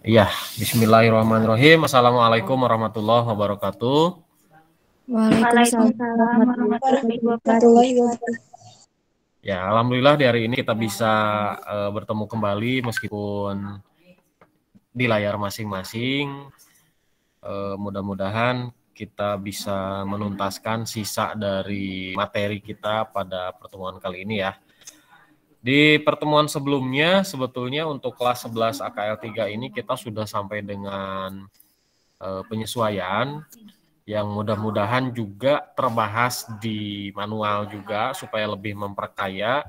Iya, bismillahirrahmanirrahim. Assalamualaikum warahmatullahi wabarakatuh. Waalaikumsalam warahmatullahi wabarakatuh. Ya, alhamdulillah di hari ini kita bisa bertemu kembali meskipun di layar masing-masing. Mudah-mudahan kita bisa menuntaskan sisa dari materi kita pada pertemuan kali ini ya. Di pertemuan sebelumnya sebetulnya untuk kelas 11 AKL 3 ini kita sudah sampai dengan penyesuaian yang mudah-mudahan juga terbahas di manual juga supaya lebih memperkaya.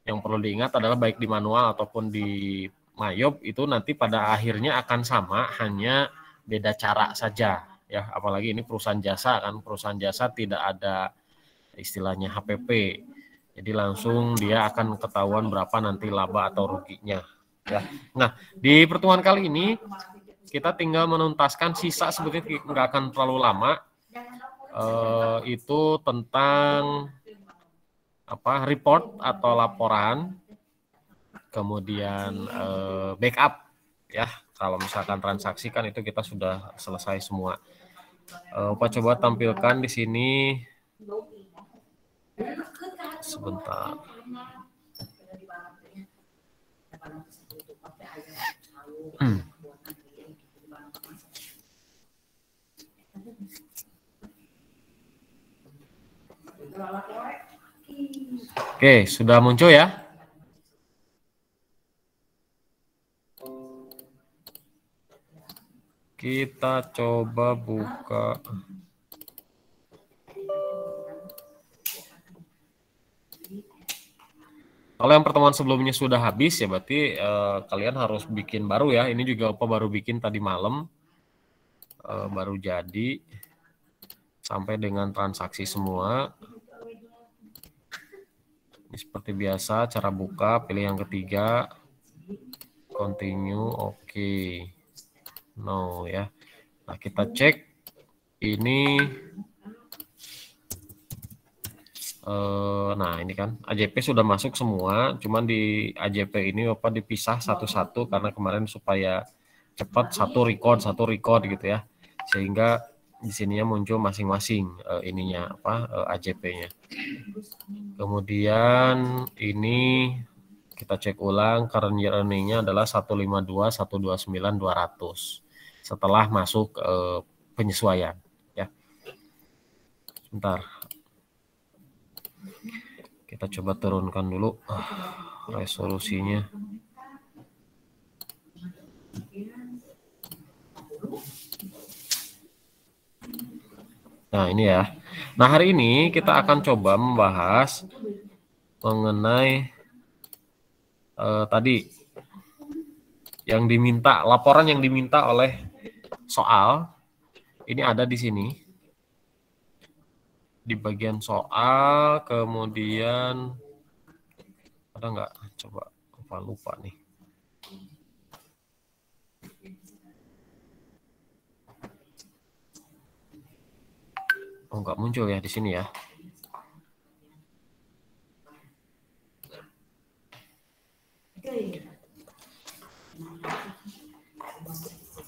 Yang perlu diingat adalah baik di manual ataupun di Mayob itu nanti pada akhirnya akan sama, hanya beda cara saja ya. Apalagi ini perusahaan jasa kan, perusahaan jasa tidak ada istilahnya HPP. Jadi langsung dia akan ketahuan berapa nanti laba atau ruginya ya. Nah, di pertemuan kali ini kita tinggal menuntaskan sisa, sebetulnya nggak akan terlalu lama. Itu tentang report atau laporan, kemudian backup ya. Kalau misalkan transaksi kan itu kita sudah selesai semua. Coba tampilkan di sini sebentar. Oke, sudah muncul ya? Kita coba buka. Kalau yang pertemuan sebelumnya sudah habis ya berarti kalian harus bikin baru ya. Ini juga baru bikin tadi malam, baru jadi sampai dengan transaksi semua. Ini seperti biasa cara buka, pilih yang ketiga, continue, oke, no ya. Nah kita cek ini. Nah ini kan AJP sudah masuk semua, cuman di AJP ini Bapak dipisah satu-satu karena kemarin supaya cepat satu record gitu ya, sehingga di sininya muncul masing-masing ininya AJP-nya. Kemudian ini kita cek ulang, current year earning-nya adalah 152, 129, 200 setelah masuk penyesuaian ya. Sebentar. Kita coba turunkan dulu resolusinya. Nah ini ya. Nah hari ini kita akan coba membahas mengenai tadi yang diminta, laporan yang diminta oleh soal. Ini ada di sini. Di bagian soal, kemudian ada nggak? Coba lupa nih. Oh, nggak muncul ya di sini ya.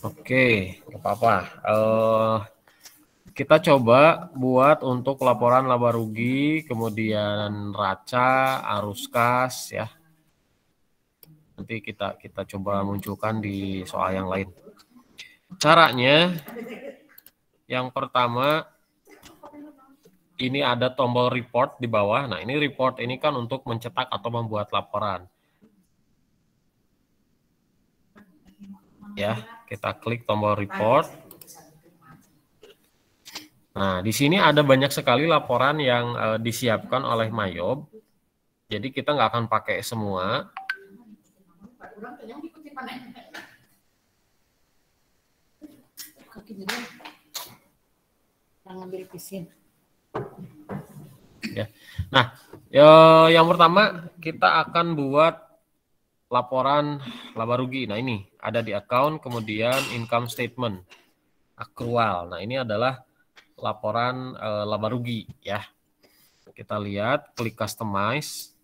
Oke, nggak apa-apa. Kita coba buat untuk laporan laba rugi, kemudian raca, arus kas ya. Nanti kita coba munculkan di soal yang lain. Caranya yang pertama ini ada tombol report di bawah. Nah, ini report ini kan untuk mencetak atau membuat laporan. Ya, kita klik tombol report. Nah, di sini ada banyak sekali laporan yang disiapkan oleh Mayob. Jadi kita nggak akan pakai semua. Ya. Nah, yang pertama kita akan buat laporan laba rugi. Nah, ini ada di account, kemudian income statement, akrual. Nah, ini adalah laporan laba rugi ya. Kita lihat, klik customize.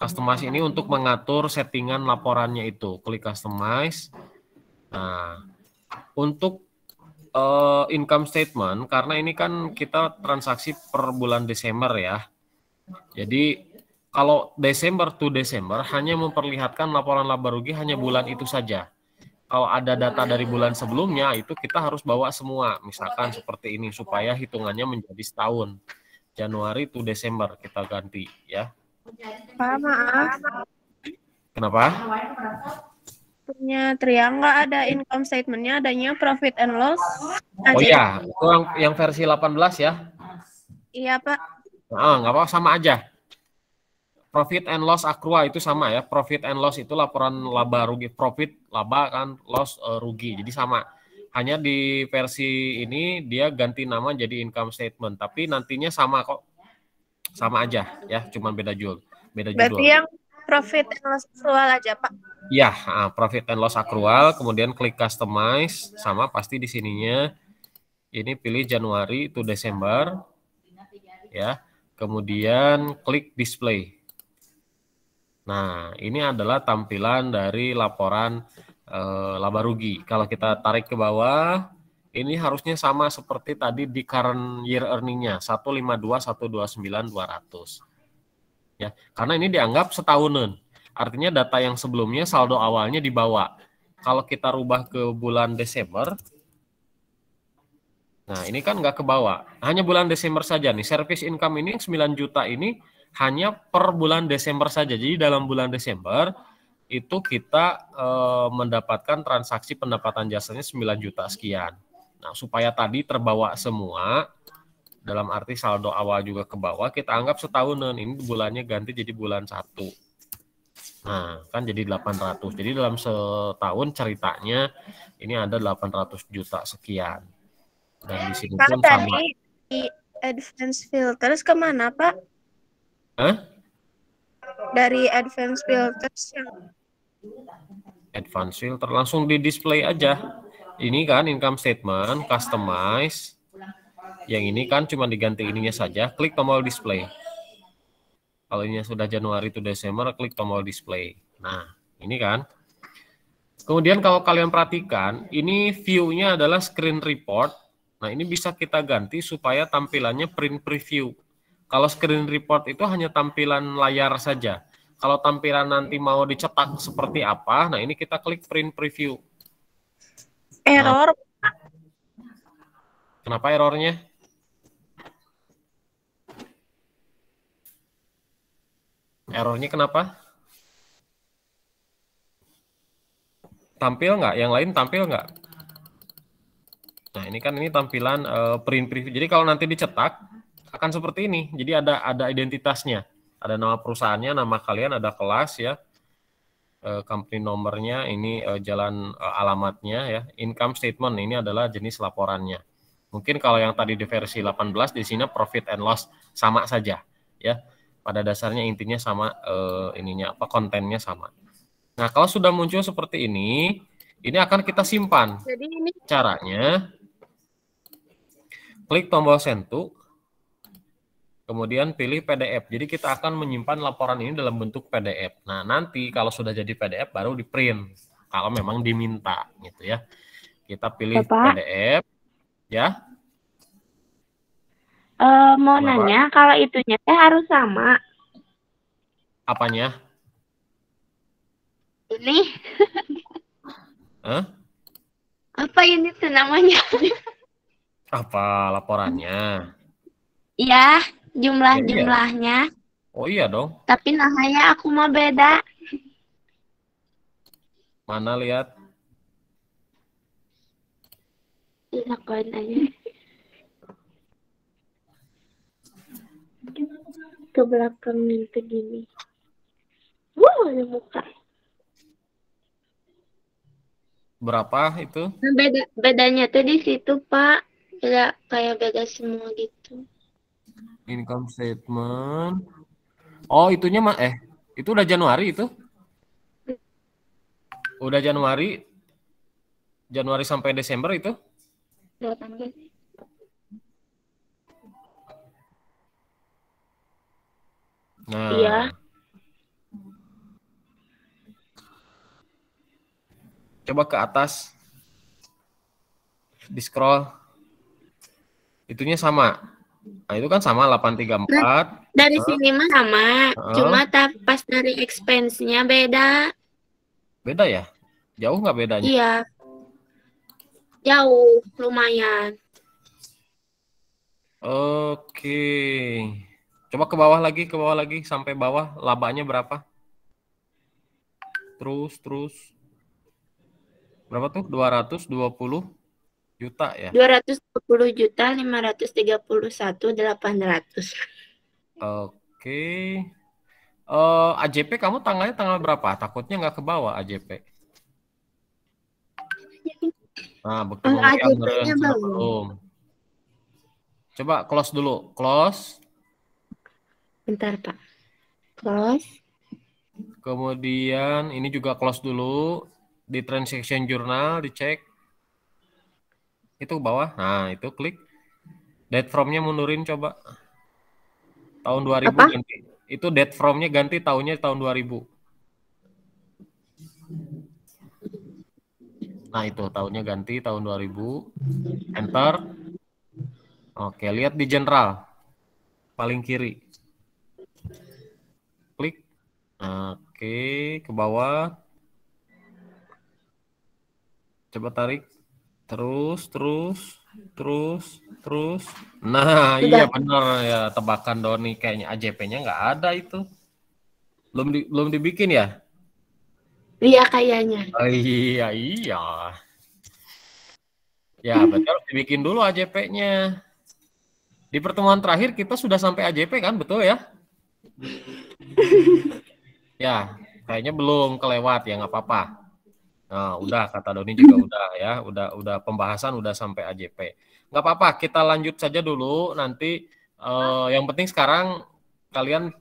Customize ini untuk mengatur settingan laporannya itu. Klik customize. Nah, untuk income statement, karena ini kan kita transaksi per bulan Desember ya. Jadi kalau Desember to Desember hanya memperlihatkan laporan laba rugi hanya bulan itu saja. Kalau ada data dari bulan sebelumnya itu kita harus bawa semua. Misalkan seperti ini supaya hitungannya menjadi setahun. Januari to Desember kita ganti ya. Pak, maaf. Kenapa? Punya Tria nggak ada income statement-nya, adanya profit and loss. Oh Aja. iya, itu yang versi 18 ya. Iya, Pak. Nah, nggak apa-apa, sama aja. Profit and loss accrual itu sama ya. Profit and loss itu laporan laba rugi. Profit laba kan, loss rugi. Jadi sama. Hanya di versi ini dia ganti nama jadi income statement. Tapi nantinya sama kok. Sama aja ya, cuman beda judul. Berarti yang profit and loss accrual aja, Pak. Ya, profit and loss accrual, kemudian klik customize, sama pasti di sininya. Ini pilih Januari to Desember, ya. Kemudian klik display. Nah, ini adalah tampilan dari laporan laba rugi. Kalau kita tarik ke bawah, ini harusnya sama seperti tadi di current year earning-nya, 152, 129, 200. Ya, karena ini dianggap setahunan. Artinya data yang sebelumnya saldo awalnya dibawa. Kalau kita rubah ke bulan Desember, nah ini kan nggak ke bawah. Hanya bulan Desember saja nih. Service income ini 9 juta ini hanya per bulan Desember saja. Jadi dalam bulan Desember itu kita mendapatkan transaksi pendapatan jasanya 9 juta sekian. Nah, supaya tadi terbawa semua, dalam arti saldo awal juga ke bawah, kita anggap setahunan. Ini bulannya ganti jadi bulan 1. Nah, kan jadi 800. Jadi dalam setahun ceritanya ini ada 800 juta sekian. Dan di sini pun sama. Di advance filters kemana, Pak? Hah? Dari advance filters yang Advance filter langsung di display aja. Ini kan income statement, customize. Yang ini kan cuma diganti ininya saja. Klik tombol display. Kalau ini sudah Januari to Desember, klik tombol display. Nah, ini kan. Kemudian kalau kalian perhatikan, ini view-nya adalah screen report. Nah, ini bisa kita ganti supaya tampilannya print preview. Kalau screen report itu hanya tampilan layar saja. Kalau tampilan nanti mau dicetak seperti apa, nah ini kita klik print preview. error. Nah, kenapa errornya? Errornya kenapa? Tampil nggak? Yang lain tampil nggak? Nah, ini kan ini tampilan print preview. Jadi kalau nanti dicetak akan seperti ini. Jadi ada identitasnya. Ada nama perusahaannya, nama kalian, ada kelas ya. Company nomornya, ini jalan alamatnya ya. Income statement ini adalah jenis laporannya. Mungkin kalau yang tadi di versi 18 di sini profit and loss sama saja ya. Pada dasarnya intinya sama, ininya apa, kontennya sama. Nah, kalau sudah muncul seperti ini akan kita simpan. Jadi ini Caranya klik tombol send to, kemudian pilih PDF. Jadi kita akan menyimpan laporan ini dalam bentuk PDF. Nah, nanti kalau sudah jadi PDF baru di print. Kalau memang diminta gitu ya. Kita pilih Bapak, PDF ya. mau Kenapa? nanya kalau itunya teh harus sama. Apanya? Ini Hah? apa ini tuh namanya? Apa laporannya? Ya, Ya, iya. jumlah-jumlahnya. Oh iya dong. Tapi nahanya aku mah beda. Mana lihat? Dilakuin aja. Ke belakang itu gini. Ada muka. Berapa itu? Nah, bedanya tuh di situ, Pak. Beda, kayak beda semua gitu. Income statement. Oh, itunya itu udah Januari itu? Udah Januari sampai Desember itu? Kelihatan gak sih? Nah, Iya. Coba ke atas, di scroll. Itunya sama. Nah, itu kan sama 834. Dari sini mah sama, cuma Heeh. pas dari expense-nya beda. Beda ya? Jauh nggak bedanya? Iya, jauh, lumayan. Oke. Coba ke bawah lagi sampai bawah. Labanya berapa? Terus. Berapa tuh? 220 juta ya? 220.531.800. Oke. AJP kamu tanggalnya tanggal berapa? Takutnya nggak ke bawah AJP. Nah, bukti pemegang AJP-nya sudah belum. belum. Coba close dulu. Close. Bentar, Pak. Close. Kemudian ini juga close dulu. Di transaction journal dicek. Itu ke bawah. Nah, itu klik. Date from-nya mundurin coba. Tahun 2000 Apa? ganti. Itu date from-nya ganti tahunnya tahun 2000. Nah, itu tahunnya ganti tahun 2000. Enter. Oke, lihat di general. Paling kiri. Klik. Oke, ke bawah. Coba tarik. Terus. Nah, iya Sudah. benar ya, tebakan Doni kayaknya AJP-nya nggak ada itu. Belum dibikin ya? Iya kayaknya. Oh, iya. Ya, berarti harus dibikin dulu AJP-nya. Di pertemuan terakhir kita sudah sampai AJP kan, betul ya? Ya, kayaknya belum kelewat ya, nggak apa-apa. Nah, udah kata Doni juga udah ya, udah pembahasan udah sampai AJP. Nggak apa-apa, kita lanjut saja dulu. Nanti yang penting sekarang kalian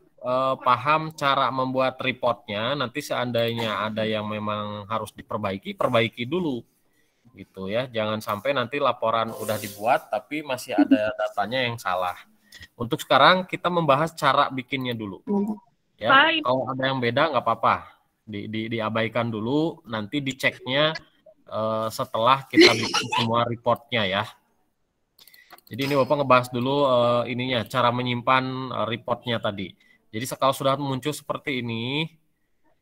paham cara membuat reportnya. Nanti seandainya ada yang memang harus diperbaiki, perbaiki dulu, gitu ya. Jangan sampai nanti laporan udah dibuat tapi masih ada datanya yang salah. Untuk sekarang kita membahas cara bikinnya dulu. Ya, Pak, kalau ada yang beda nggak apa-apa, diabaikan dulu, nanti diceknya setelah kita bikin semua reportnya ya. Jadi ini Bapak ngebahas dulu ininya, cara menyimpan reportnya tadi. Jadi kalau sudah muncul seperti ini,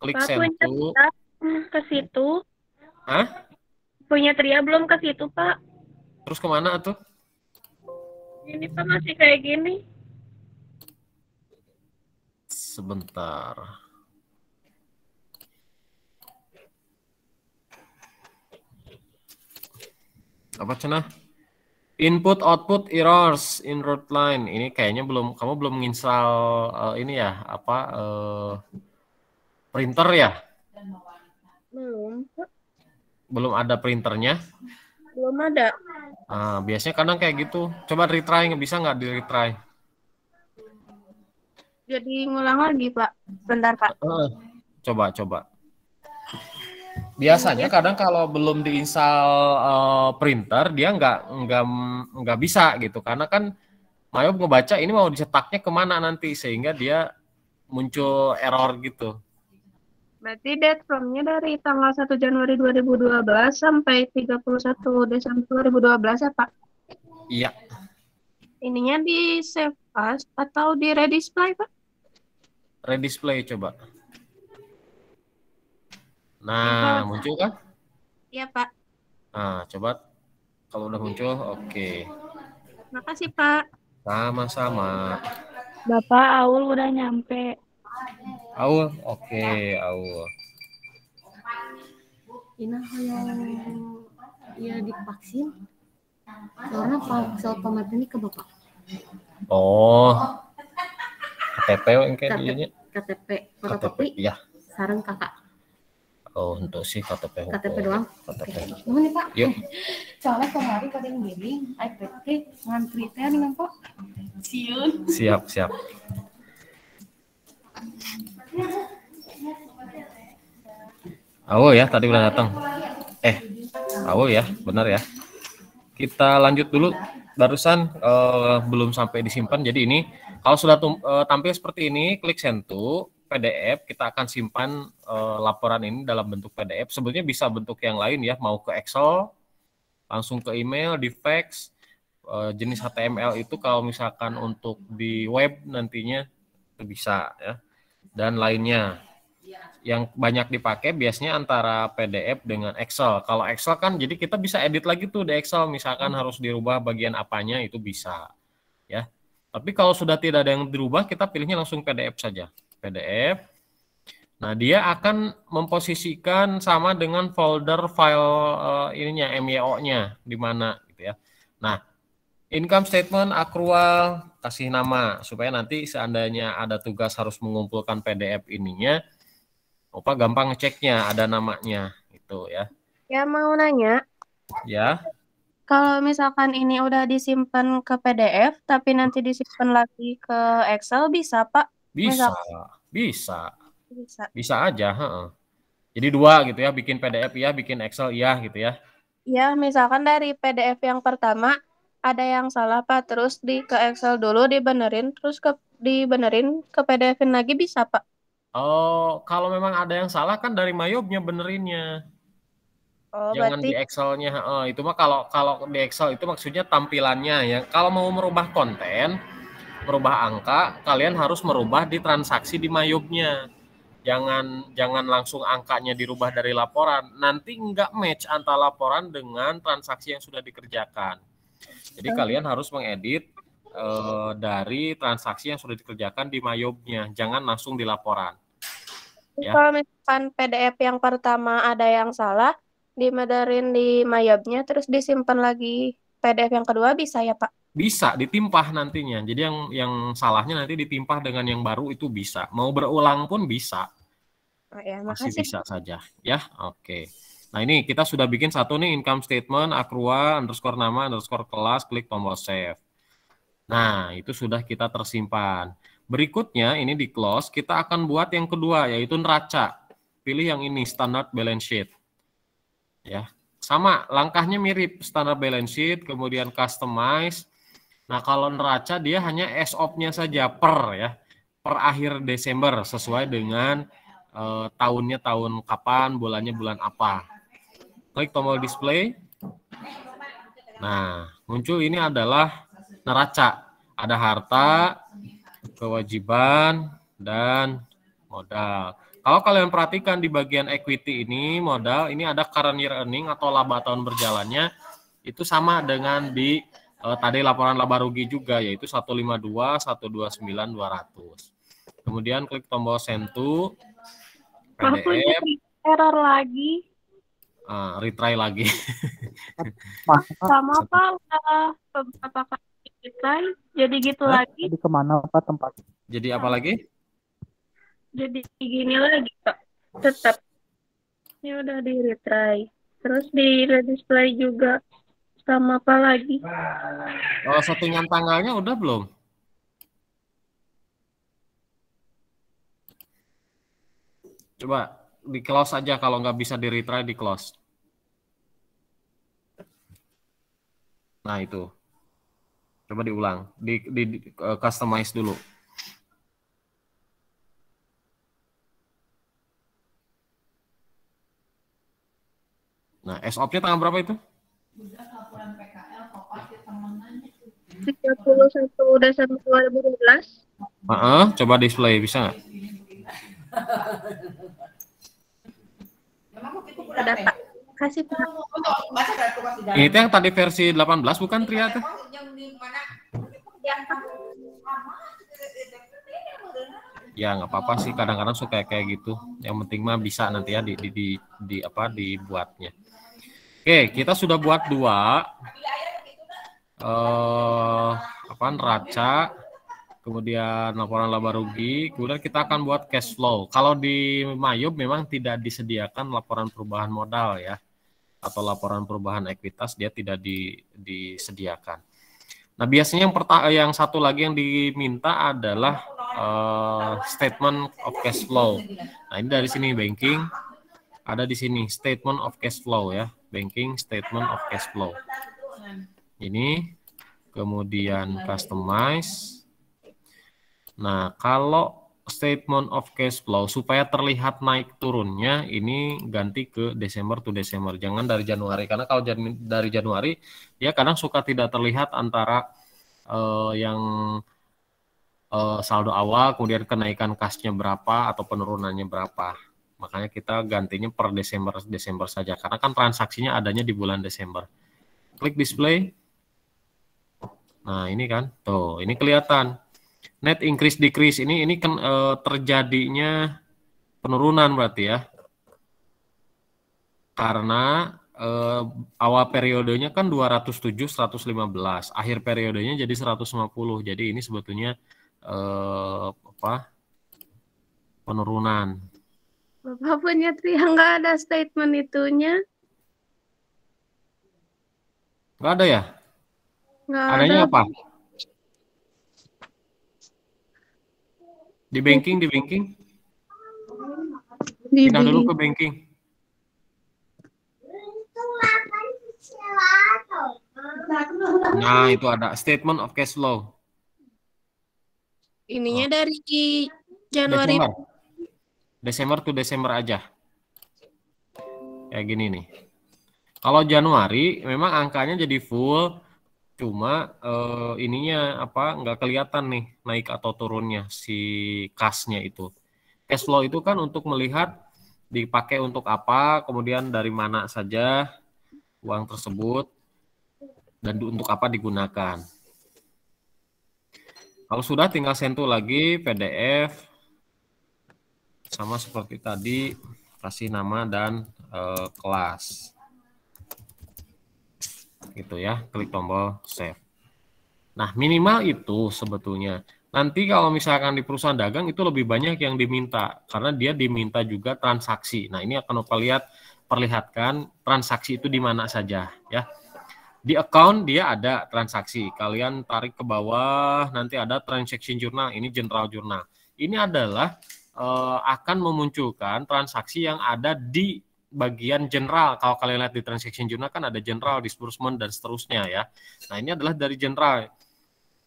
klik Pak send punya to. Tria ke situ. Hah? Punya Tria belum ke situ, Pak. Terus kemana tuh? Ini Pak masih kayak gini. Sebentar. Apa cenah? Input output errors in root line. Ini kayaknya kamu belum menginstal ini ya, apa printer ya? Belum, Pak. Belum ada printernya. Belum ada. Nah, biasanya kadang kayak gitu. Coba retry, bisa nggak di retry? Jadi ngulang lagi, Pak. Bentar, Pak. Coba. Biasanya kadang kalau belum diinstal printer dia nggak bisa gitu, karena kan Mayo ngebaca ini mau dicetaknya kemana nanti sehingga dia muncul error gitu. Berarti date from-nya dari tanggal 1 Januari 2012 sampai 31 Desember 2012 ya, Pak? Iya. Ininya di save as atau di redisplay, Pak? Redisplay coba. Nah, muncul kan? Iya, Pak. Nah, coba kalau udah muncul, oke. Makasih, Pak. Sama-sama. Bapak Aul udah nyampe. Aul, oke, Aul. Ina yang ya divaksin karena sel tomat ini ke bapak. Oh, KTP yang kayak dianya. KTP fotokopi. Iya. Sareng kakak. Oh, untuk sih KTP. KTP doang. KTP. Mohon nih Pak. Yuk. Soalnya kemarin kada yang giling, iPad ngantri teh dengan Pak. Siun. Siap. Awo ya, tadi udah datang. Awo ya, benar ya. Kita lanjut dulu. Barusan belum sampai disimpan. Jadi ini kalau sudah tampil seperti ini, klik send to. PDF, kita akan simpan laporan ini dalam bentuk PDF. Sebetulnya bisa bentuk yang lain ya, mau ke Excel, langsung ke email, di fax. Jenis HTML itu kalau misalkan untuk di web nantinya itu bisa ya. Dan lainnya. Yang banyak dipakai biasanya antara PDF dengan Excel. Kalau Excel kan jadi kita bisa edit lagi tuh di Excel, misalkan harus dirubah bagian apanya itu bisa ya. Tapi kalau sudah tidak ada yang dirubah, kita pilihnya langsung PDF saja. PDF. Nah, dia akan memposisikan sama dengan folder file ininya MYO-nya di mana gitu ya. Nah, income statement, accrual, kasih nama supaya nanti seandainya ada tugas harus mengumpulkan PDF ininya, Opa gampang ngeceknya, ada namanya gitu ya. Ya mau nanya, Ya, kalau misalkan ini udah disimpan ke PDF, tapi nanti disimpan lagi ke Excel, bisa Pak? bisa, Bisa. bisa aja. Jadi dua gitu ya, bikin PDF ya, bikin Excel ya gitu ya. Ya, misalkan dari PDF yang pertama ada yang salah Pak, terus ke Excel dulu dibenerin, terus dibenerin ke PDF-in lagi bisa Pak? Oh, kalau memang ada yang salah kan dari Mayobnya benerinnya. Oh, Jangan berarti di Excel-nya. Itu mah kalau di Excel itu maksudnya tampilannya ya. Kalau mau merubah konten, merubah angka, kalian harus merubah di transaksi di Mayobnya. Jangan langsung angkanya dirubah dari laporan. Nanti nggak match antara laporan dengan transaksi yang sudah dikerjakan. Jadi kalian harus mengedit dari transaksi yang sudah dikerjakan di Mayobnya. Jangan langsung di laporan. Ya. kalau misalkan PDF yang pertama ada yang salah, dibenerin di Mayobnya, terus disimpan lagi PDF yang kedua bisa ya Pak? Bisa ditimpah nantinya. Jadi yang salahnya nanti ditimpah dengan yang baru itu bisa. Mau berulang pun bisa. Oh ya, Masih makasih. bisa saja ya. Oke. Nah, ini kita sudah bikin satu nih income statement, accrual, underscore nama, underscore kelas, klik tombol save. Nah, itu sudah kita tersimpan. Berikutnya ini di close, kita akan buat yang kedua yaitu neraca. Pilih yang ini standard balance sheet. Ya. Sama, langkahnya mirip standard balance sheet, kemudian customize. Nah, kalau neraca dia hanya as of-nya saja ya. Per akhir Desember sesuai dengan tahunnya tahun kapan, bulannya bulan apa. Klik tombol display. Nah, muncul ini adalah neraca. Ada harta, kewajiban, dan modal. Kalau kalian perhatikan di bagian equity ini, modal, ini ada current year earning atau laba tahun berjalannya, itu sama dengan di tadi laporan laba rugi juga, yaitu 152, 129, 200. Kemudian klik tombol send to PDF. Error lagi. Retry lagi. Sama Pak, udah beberapa kali retry, jadi gitu lagi. Jadi kemana Pak tempat? Jadi apa lagi? Jadi gini lagi Pak, tetap. Ini udah di retry. Terus di redisplay juga. Sama apa lagi? Oh, settingan tanggalnya udah belum? Coba di close aja, kalau nggak bisa di retry di close. Nah, itu. Coba diulang, di customize dulu. Nah, SOP-nya tanggal berapa itu? 31 Desember 2012. Coba display, bisa nggak? Ada Pak. Kasih Pak. Ini tuh yang tadi versi 18 bukan Tria tuh? Ya nggak apa-apa sih, kadang-kadang suka kayak gitu. Yang penting mah bisa nanti ya dibuatnya. Oke, kita sudah buat dua neraca, kemudian laporan laba rugi, kemudian kita akan buat cash flow. Kalau di Mayob memang tidak disediakan laporan perubahan modal ya, atau laporan perubahan ekuitas, dia tidak disediakan. Nah, biasanya yang satu lagi yang diminta adalah statement of cash flow. Nah, ini dari sini banking, ada di sini statement of cash flow ya, banking statement of cash flow. Ini kemudian customize. Nah, kalau statement of cash flow supaya terlihat naik turunnya ini ganti ke Desember to Desember, jangan dari Januari, karena kalau dari Januari ya kadang suka tidak terlihat antara yang saldo awal kemudian kenaikan kasnya berapa atau penurunannya berapa. Makanya kita gantinya per Desember saja karena kan transaksinya adanya di bulan Desember. Klik display. Nah, ini kan. Tuh, ini kelihatan. Net increase decrease ini kan terjadinya penurunan berarti ya. Karena awal periodenya kan 207 115, akhir periodenya jadi 150. Jadi ini sebetulnya penurunan. Bapak punya yang nggak ada statement itunya? Nggak ada ya? Nggak Adanya ada. apa? Di banking? Pindah dulu ke banking. Nah, itu ada statement of cash flow. Ininya dari Januari. Desember to Desember aja. Kayak gini nih. Kalau Januari memang angkanya jadi full, cuma ininya nggak kelihatan nih naik atau turunnya si kasnya itu. Cash flow itu kan untuk melihat dipakai untuk apa, kemudian dari mana saja uang tersebut dan untuk apa digunakan. Kalau sudah tinggal sentuh lagi PDF sama seperti tadi, kasih nama dan kelas. Gitu ya, klik tombol save. Nah, minimal itu sebetulnya. Nanti kalau misalkan di perusahaan dagang itu lebih banyak yang diminta karena dia diminta juga transaksi. Nah, ini akan Bapak perlihatkan transaksi itu di mana saja ya. Di account dia ada transaksi. Kalian tarik ke bawah nanti ada transaction journal, ini general journal. Ini adalah akan memunculkan transaksi yang ada di bagian general. Kalau kalian lihat di transaction journal kan ada general, disbursement dan seterusnya ya. Nah, ini adalah dari general.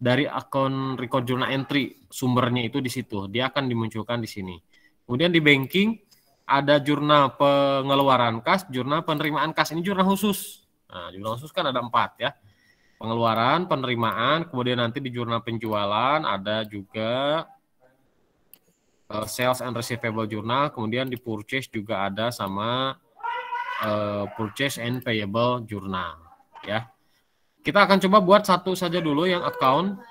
Dari akun record journal entry, sumbernya itu di situ. Dia akan dimunculkan di sini. Kemudian di banking ada jurnal pengeluaran kas, jurnal penerimaan kas. Ini jurnal khusus. Nah, jurnal khusus kan ada 4 ya. Pengeluaran, penerimaan, kemudian nanti di jurnal penjualan ada juga sales and receivable journal, kemudian di purchase juga ada sama purchase and payable journal ya. Kita akan coba buat satu saja dulu yang account.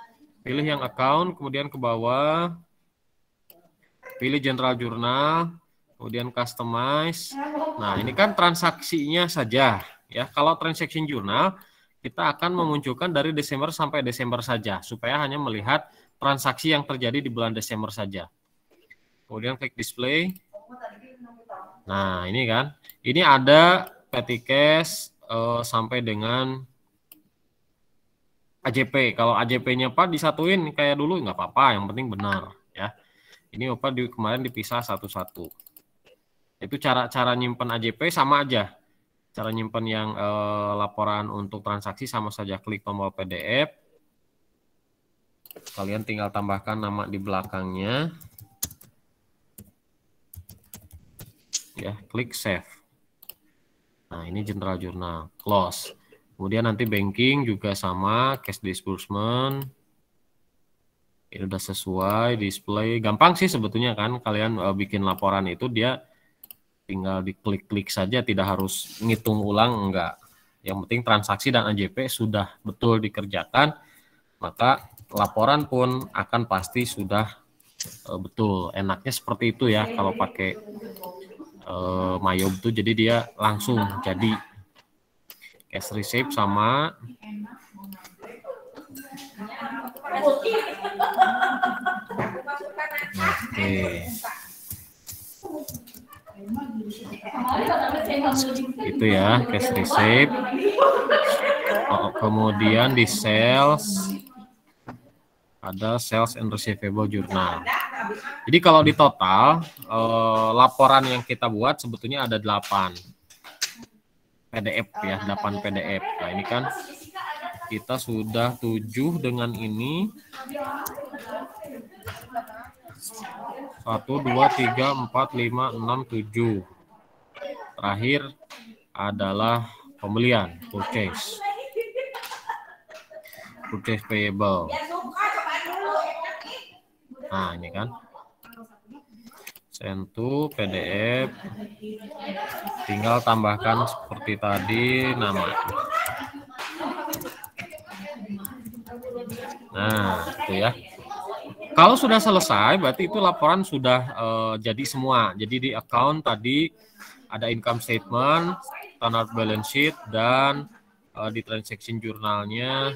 Pilih yang account, kemudian ke bawah pilih general journal, kemudian customize. Nah, ini kan transaksinya saja ya. Kalau transaction journal kita akan memunculkan dari Desember sampai Desember saja supaya hanya melihat transaksi yang terjadi di bulan Desember saja. Kemudian klik display. Nah, ini kan. Ini ada petty cash sampai dengan AJP. Kalau AJP-nya Pak disatuin kayak dulu nggak apa-apa, yang penting benar ya. Ini Bapak kemarin dipisah satu-satu. Itu cara nyimpen AJP sama aja. Cara nyimpen yang laporan untuk transaksi sama saja, klik tombol PDF. Kalian tinggal tambahkan nama di belakangnya. Ya, klik save. Nah, ini general journal, close. Kemudian nanti banking juga sama, cash disbursement. Ini udah sesuai, display. Gampang sih sebetulnya kan, kalian bikin laporan itu dia tinggal diklik-klik saja, tidak harus ngitung ulang, enggak. Yang penting transaksi dan AJP sudah betul dikerjakan, maka laporan pun akan pasti sudah betul. Enaknya seperti itu ya kalau pakai Mayob tuh, jadi dia langsung jadi cash receipt sama itu ya, cash receipt. Kemudian di sales ada sales and receivable journal. Jadi kalau di total laporan yang kita buat sebetulnya ada 8 PDF ya, 8 PDF. Nah, ini kan kita sudah 7 dengan ini. 1, 2, 3, 4, 5, 6, 7. Terakhir adalah pembelian, purchase. Purchase payable. Nah, ini kan. Send to PDF. Tinggal tambahkan seperti tadi nama. Nah, itu ya. Kalau sudah selesai, berarti itu laporan sudah jadi semua. Jadi di account tadi ada income statement, standard balance sheet, dan di transaction jurnalnya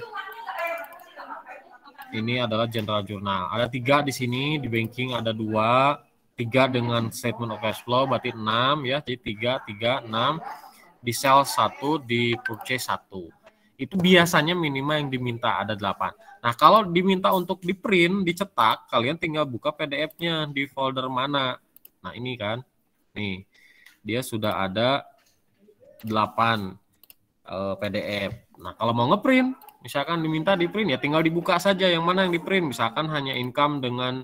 ini adalah general journal. Ada 3 di sini, di banking ada 2, 3 dengan statement of cash flow, berarti 6 ya. Jadi 3, 3, 6. Di sales 1, di purchase 1. Itu biasanya minimal yang diminta ada 8. Nah, kalau diminta untuk di print, dicetak, kalian tinggal buka PDF-nya di folder mana. Nah, ini kan. Nih, dia sudah ada 8 PDF. Nah, kalau mau ngeprint, misalkan diminta di print, ya tinggal dibuka saja yang mana yang di print. Misalkan hanya income dengan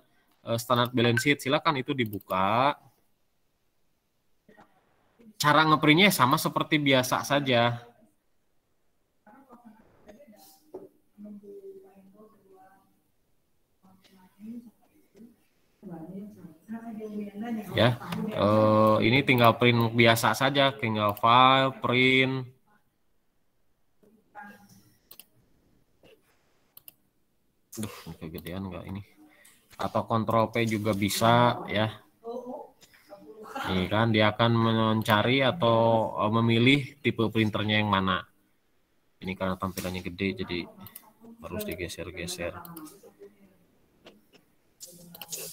standard balance sheet, silakan itu dibuka. Cara ngeprintnya sama seperti biasa saja. Ya, ini tinggal print biasa saja, tinggal file, print. Duh, kegedean enggak ini? Atau Ctrl P juga bisa ya. Ini kan dia akan mencari atau memilih tipe printernya yang mana. Ini karena tampilannya gede jadi harus digeser-geser.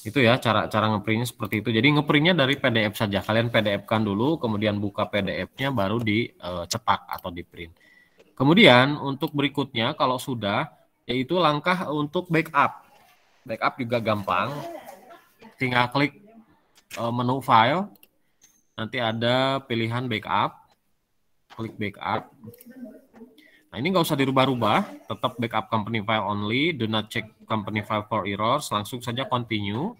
Itu ya cara ngeprintnya seperti itu. Jadi ngeprintnya dari PDF saja. Kalian PDF-kan dulu, kemudian buka PDF-nya baru dicetak atau di print. Kemudian untuk berikutnya kalau sudah, yaitu langkah untuk backup. Backup juga gampang. Tinggal klik menu file. Nanti ada pilihan backup. Klik backup. Nah, ini nggak usah dirubah-rubah, tetap backup company file only, do not check company file for errors, langsung saja continue.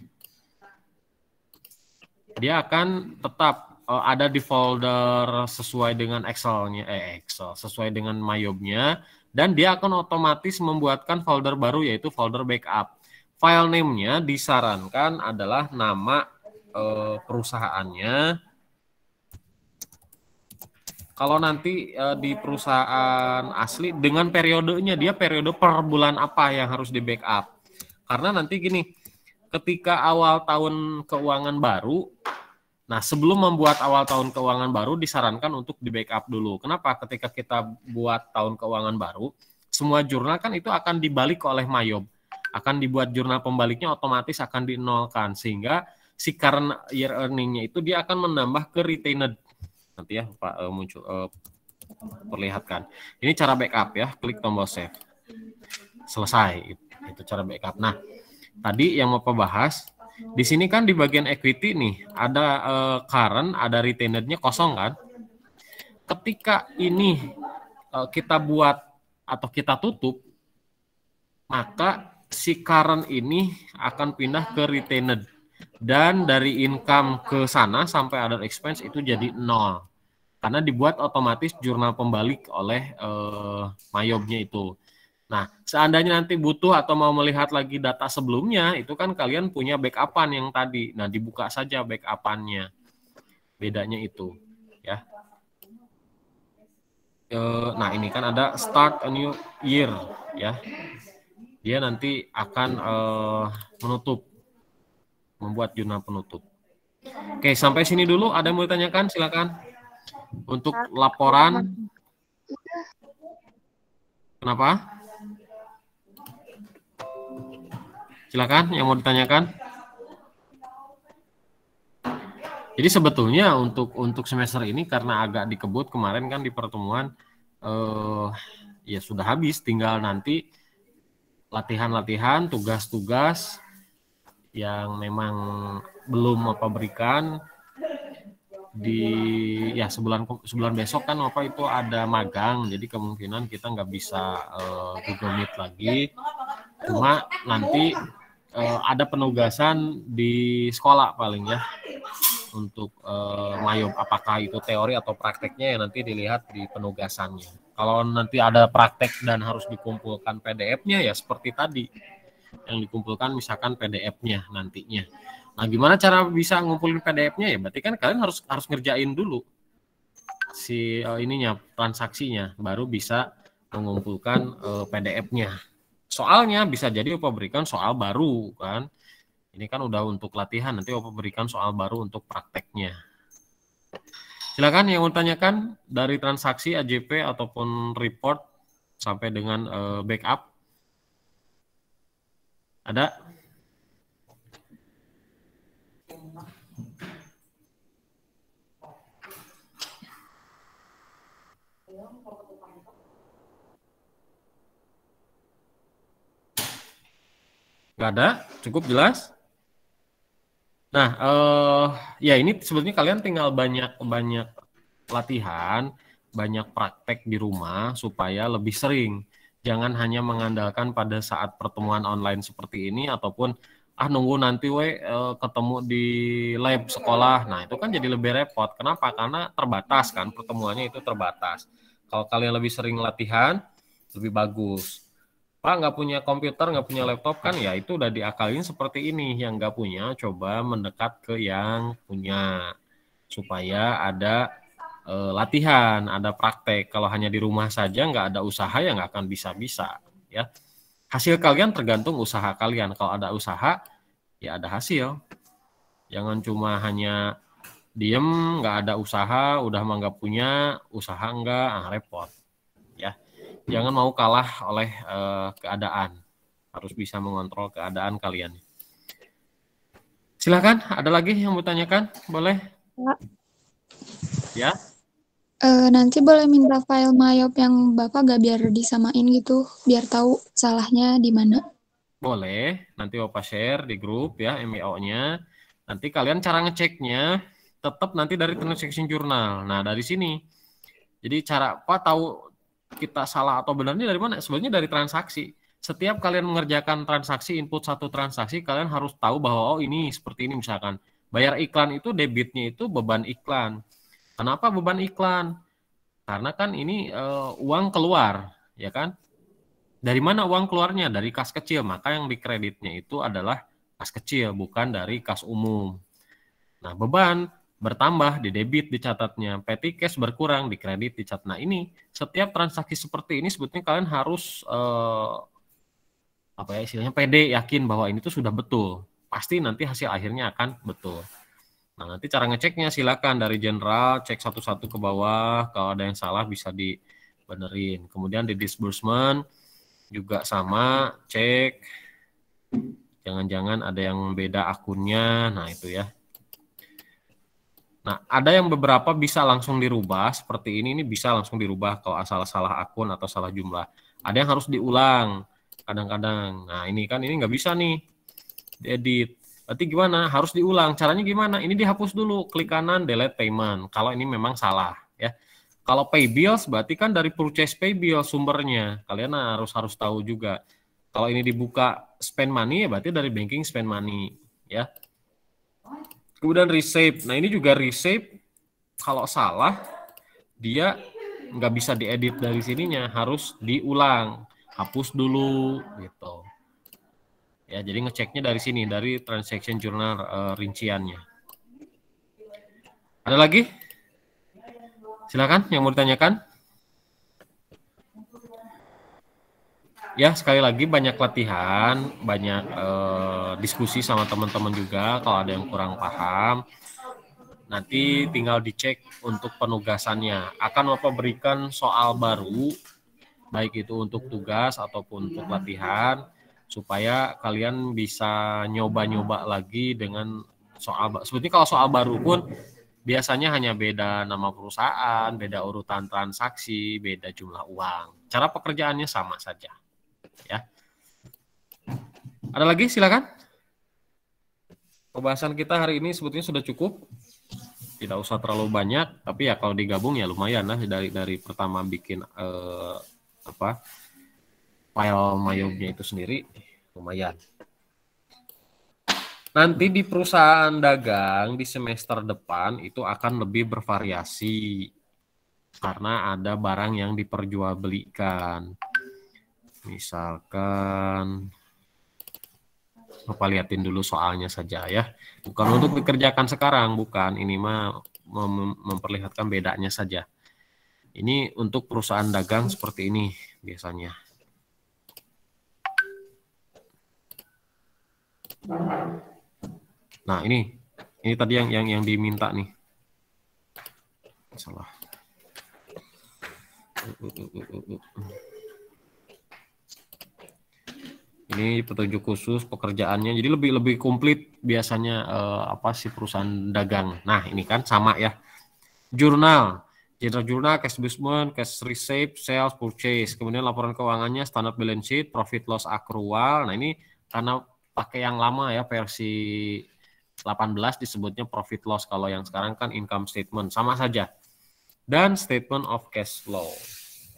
Dia akan tetap ada di folder sesuai dengan Excel-nya, sesuai dengan MyOb-nya, dan dia akan otomatis membuatkan folder baru yaitu folder backup. File name-nya disarankan adalah nama perusahaannya. Kalau nanti di perusahaan asli dengan periodenya, dia periode per bulan apa yang harus di backup. Karena nanti gini, ketika awal tahun keuangan baru, nah sebelum membuat awal tahun keuangan baru disarankan untuk di backup dulu. Kenapa? Ketika kita buat tahun keuangan baru, semua jurnal kan itu akan dibalik oleh MyOb. Akan dibuat jurnal pembaliknya otomatis akan dinolkan. Sehingga si current year earning-nya itu dia akan menambah ke retained. Nanti ya Pak muncul perlihatkan. Ini cara backup ya, klik tombol save. Selesai itu cara backup. Nah, tadi yang mau bahas di sini kan di bagian equity nih ada current, ada retained-nya kosong kan. Ketika ini kita buat atau kita tutup, maka si current ini akan pindah ke retained. Dan dari income ke sana sampai other expense itu jadi 0. Karena dibuat otomatis jurnal pembalik oleh MyOb-nya itu. Nah, seandainya nanti butuh atau mau melihat lagi data sebelumnya, itu kan kalian punya backup-an yang tadi. Nah, dibuka saja backup-annya. Bedanya itu. Ya. Nah, ini kan ada start a new year. Ya. Dia nanti akan menutup. Membuat jurnal penutup. Oke, sampai sini dulu. Ada yang mau ditanyakan? Silakan. Untuk laporan. Kenapa? Silakan yang mau ditanyakan. Jadi sebetulnya untuk semester ini karena agak dikebut kemarin kan di pertemuan ya sudah habis, tinggal nanti latihan-latihan, tugas-tugas yang memang belum berikan di sebulan besok kan itu ada magang, jadi kemungkinan kita nggak bisa Google Meet lagi, cuma nanti ada penugasan di sekolah paling ya untuk Mayob, apakah itu teori atau prakteknya ya nanti dilihat di penugasannya. Kalau nanti ada praktek dan harus dikumpulkan PDF-nya ya seperti tadi yang dikumpulkan misalkan PDF-nya nantinya. Nah, gimana cara bisa ngumpulin PDF-nya ya? Berarti kan kalian harus ngerjain dulu si ininya transaksinya baru bisa mengumpulkan PDF-nya. Soalnya bisa jadi Opa berikan soal baru kan. Ini kan udah untuk latihan, nanti Opa berikan soal baru untuk prakteknya. Silakan yang mau tanyakan dari transaksi AJP ataupun report sampai dengan backup. Ada? Nggak ada? Cukup jelas? Nah, ya ini sebetulnya kalian tinggal banyak latihan, banyak praktek di rumah supaya lebih sering. Jangan hanya mengandalkan pada saat pertemuan online seperti ini ataupun nunggu nanti ketemu di lab sekolah. Nah, itu kan jadi lebih repot. Kenapa? Karena terbatas kan, pertemuannya itu terbatas. Kalau kalian lebih sering latihan, lebih bagus. Pak nggak punya komputer, nggak punya laptop kan ya itu udah diakalin seperti ini. Yang nggak punya coba mendekat ke yang punya supaya ada latihan, ada praktek. Kalau hanya di rumah saja nggak ada usaha ya nggak akan bisa-bisa ya. Hasil kalian tergantung usaha kalian. Kalau ada usaha ya ada hasil. Jangan cuma hanya diem nggak ada usaha, udah mah nggak punya usaha nggak, repot ya. Jangan mau kalah oleh keadaan. Harus bisa mengontrol keadaan kalian. Silakan, ada lagi yang mau tanyakan? Boleh? Pak. Ya. Nanti boleh minta file Mayob yang Bapak gak biar disamain gitu, biar tahu salahnya di mana. Boleh, nanti Opa share di grup ya MBO-nya. Nanti kalian cara ngeceknya tetap nanti dari transaction journal. Nah, dari sini. Jadi cara Pak tahu kita salah atau benarnya dari mana? Sebenarnya dari transaksi. Setiap kalian mengerjakan transaksi, input satu transaksi, kalian harus tahu bahwa oh ini seperti ini misalkan. Bayar iklan itu debitnya itu beban iklan. Kenapa beban iklan? Karena kan ini uang keluar, ya kan? Dari mana uang keluarnya? Dari kas kecil. Maka yang dikreditnya itu adalah kas kecil, bukan dari kas umum. Nah, beban bertambah di debit dicatatnya, petty cash berkurang di kredit dicatat. Nah ini setiap transaksi seperti ini sebetulnya kalian harus apa ya istilahnya pede yakin bahwa ini tuh sudah betul, pasti nanti hasil akhirnya akan betul. Nah nanti cara ngeceknya silakan dari general cek satu-satu ke bawah, kalau ada yang salah bisa dibenerin. Kemudian di disbursement juga sama cek, jangan-jangan ada yang beda akunnya, nah itu ya. Nah, ada yang beberapa bisa langsung dirubah, seperti ini bisa langsung dirubah kalau asal salah akun atau salah jumlah. Ada yang harus diulang, kadang-kadang. Nah, ini kan ini nggak bisa nih, diedit. Berarti gimana? Harus diulang. Caranya gimana? Ini dihapus dulu, klik kanan, delete payment. Kalau ini memang salah, ya. Kalau pay bills, berarti kan dari purchase pay bill sumbernya. Kalian harus tahu juga. Kalau ini dibuka spend money, ya berarti dari banking spend money, ya. Kemudian reshape. Nah ini juga reshape kalau salah dia nggak bisa diedit dari sininya, harus diulang, hapus dulu gitu. Ya jadi ngeceknya dari sini, dari transaction journal rinciannya. Ada lagi? Silakan yang mau ditanyakan. Ya sekali lagi banyak latihan, banyak diskusi sama teman-teman juga kalau ada yang kurang paham. Nanti tinggal dicek untuk penugasannya. Akan Bapak berikan soal baru, baik itu untuk tugas ataupun untuk latihan, supaya kalian bisa nyoba-nyoba lagi dengan soal. Sebetulnya kalau soal baru pun biasanya hanya beda nama perusahaan, beda urutan transaksi, beda jumlah uang. Cara pekerjaannya sama saja. Ya. Ada lagi silakan. Pembahasan kita hari ini sebetulnya sudah cukup. Tidak usah terlalu banyak, tapi ya kalau digabung ya lumayan lah dari pertama bikin file Mayobnya itu sendiri lumayan. Nanti di perusahaan dagang di semester depan itu akan lebih bervariasi karena ada barang yang diperjualbelikan. Misalkan, Bapak liatin dulu soalnya saja ya. Bukan untuk dikerjakan sekarang, bukan. Ini mah memperlihatkan bedanya saja. Ini untuk perusahaan dagang seperti ini biasanya. Nah, ini tadi yang diminta nih. Salah. Ini petunjuk khusus pekerjaannya. Jadi lebih komplit biasanya apa sih perusahaan dagang. Nah, ini kan sama ya. Jurnal, general jurnal, cash disbursement, cash receipt, sales, purchase. Kemudian laporan keuangannya, standard balance sheet, profit loss accrual. Nah, ini karena pakai yang lama ya, versi 18 disebutnya profit loss. Kalau yang sekarang kan income statement, sama saja. Dan statement of cash flow.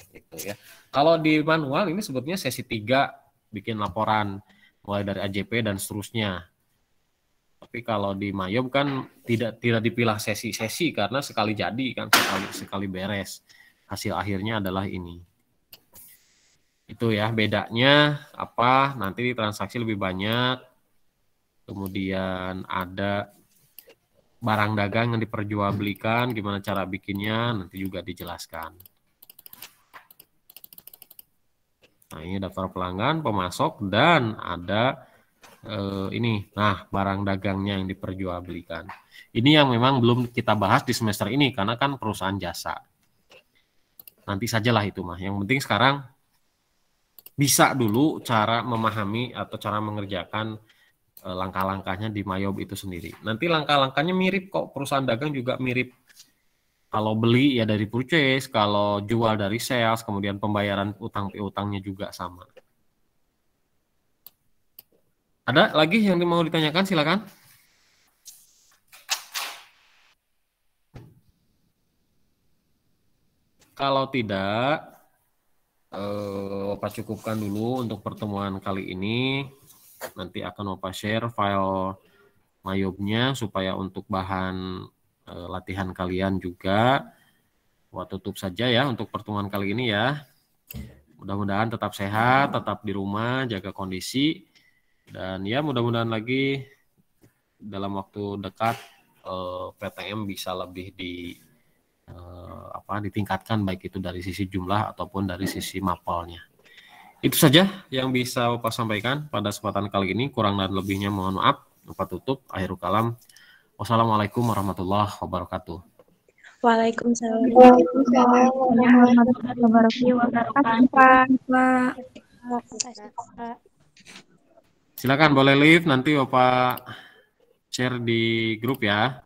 Gitu ya. Kalau di manual ini sebutnya sesi 3 bikin laporan mulai dari AJP dan seterusnya. Tapi kalau di Mayob kan tidak dipilah sesi-sesi karena sekali jadi kan sekali beres. Hasil akhirnya adalah ini. Itu ya bedanya apa? Nanti transaksi lebih banyak. Kemudian ada barang dagang yang diperjualbelikan, gimana cara bikinnya nanti juga dijelaskan. Nah, ini daftar pelanggan, pemasok, dan ada ini. Nah, barang dagangnya yang diperjualbelikan. Ini yang memang belum kita bahas di semester ini, karena kan perusahaan jasa. Nanti sajalah itu mah. Yang penting sekarang bisa dulu cara memahami atau cara mengerjakan langkah-langkahnya di Mayob itu sendiri. Nanti langkah-langkahnya mirip kok, perusahaan dagang juga mirip. Kalau beli ya dari purchase, kalau jual dari sales, kemudian pembayaran utang piutangnya juga sama. Ada lagi yang mau ditanyakan, silakan. Kalau tidak, Bapak cukupkan dulu untuk pertemuan kali ini. Nanti akan Bapak share file Mayobnya supaya untuk bahan latihan kalian juga. Buat tutup saja ya untuk pertemuan kali ini ya. Mudah-mudahan tetap sehat, tetap di rumah, jaga kondisi. Dan ya mudah-mudahan lagi dalam waktu dekat PTM bisa lebih ditingkatkan baik itu dari sisi jumlah ataupun dari sisi mapelnya. Itu saja yang bisa Bapak sampaikan pada kesempatan kali ini. Kurang dan lebihnya mohon maaf. Bapak tutup. Akhirul kalam. Wassalamualaikum warahmatullahi wabarakatuh. Waalaikumsalam. Waalaikumsalam warahmatullahi wabarakatuh. Silakan boleh live nanti Bapak share di grup ya.